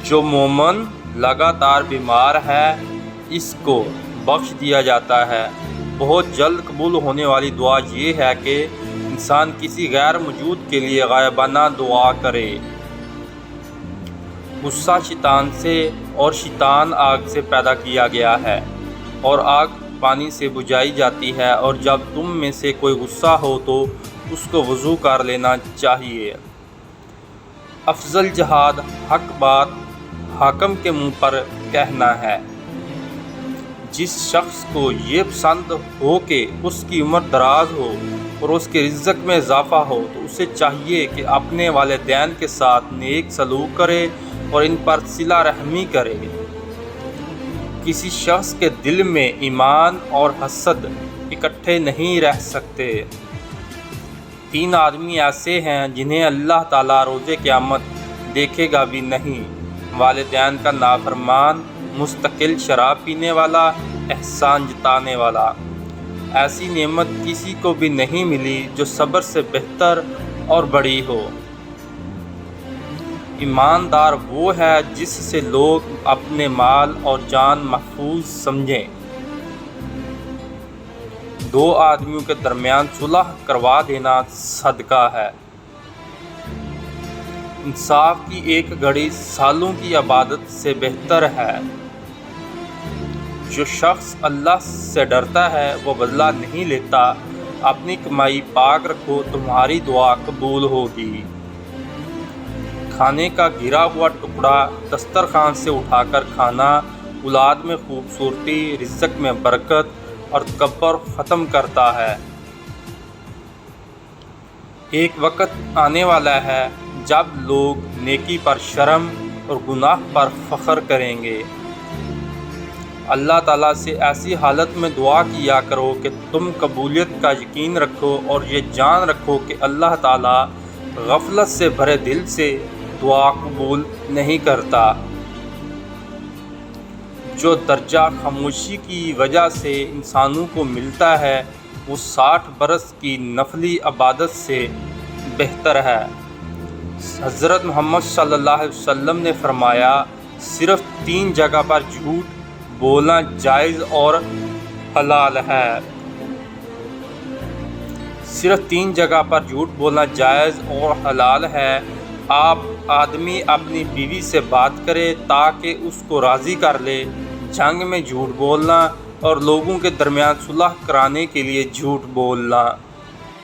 جو مومن لگاتار بیمار ہے اس کو بخش دیا جاتا ہے۔ بہت جلد قبول ہونے والی دعا یہ ہے کہ انسان کسی غیر موجود کے لیے غائبانہ دعا کرے۔ غصہ شیطان سے اور شیطان آگ سے پیدا کیا گیا ہے اور آگ پانی سے بجھائی جاتی ہے، اور جب تم میں سے کوئی غصہ ہو تو اس کو وضو کر لینا چاہیے۔ افضل جہاد حق بات حاکم کے منہ پر کہنا ہے۔ جس شخص کو یہ پسند ہو کہ اس کی عمر دراز ہو اور اس کے رزق میں اضافہ ہو تو اسے چاہیے کہ اپنے والدین کے ساتھ نیک سلوک کرے اور ان پر صلہ رحمی کرے۔ کسی شخص کے دل میں ایمان اور حسد اکٹھے نہیں رہ سکتے۔ 3 آدمی ایسے ہیں جنہیں اللہ تعالیٰ روز قیامت دیکھے گا بھی نہیں: والدین کا نافرمان، مستقل شراب پینے والا، احسان جتانے والا۔ ایسی نعمت کسی کو بھی نہیں ملی جو صبر سے بہتر اور بڑی ہو۔ ایماندار وہ ہے جس سے لوگ اپنے مال اور جان محفوظ سمجھیں۔ 2 آدمیوں کے درمیان صلح کروا دینا صدقہ ہے۔ انصاف کی ایک گھڑی سالوں کی عبادت سے بہتر ہے۔ جو شخص اللہ سے ڈرتا ہے وہ بدلہ نہیں لیتا۔ اپنی کمائی پاک رکھو، تمہاری دعا قبول ہوگی۔ کھانے کا گرا ہوا ٹکڑا دسترخوان سے اٹھا کر کھانا اولاد میں خوبصورتی، رزق میں برکت اور تکبر ختم کرتا ہے۔ ایک وقت آنے والا ہے جب لوگ نیکی پر شرم اور گناہ پر فخر کریں گے۔ اللہ تعالیٰ سے ایسی حالت میں دعا کیا کرو کہ تم قبولیت کا یقین رکھو اور یہ جان رکھو کہ اللہ تعالیٰ غفلت سے بھرے دل سے دعا قبول نہیں کرتا۔ جو درجہ خاموشی کی وجہ سے انسانوں کو ملتا ہے وہ 60 برس کی نفلی عبادت سے بہتر ہے۔ حضرت محمد صلی اللہ علیہ وسلم نے فرمایا، صرف 3 جگہ پر جھوٹ بولنا جائز اور حلال ہے۔ صرف 3 جگہ پر جھوٹ بولنا جائز اور حلال ہے۔ آدمی اپنی بیوی سے بات کرے تاکہ اس کو راضی کر لے، جنگ میں جھوٹ بولنا اور لوگوں کے درمیان صلح کرانے کے لیے جھوٹ بولنا۔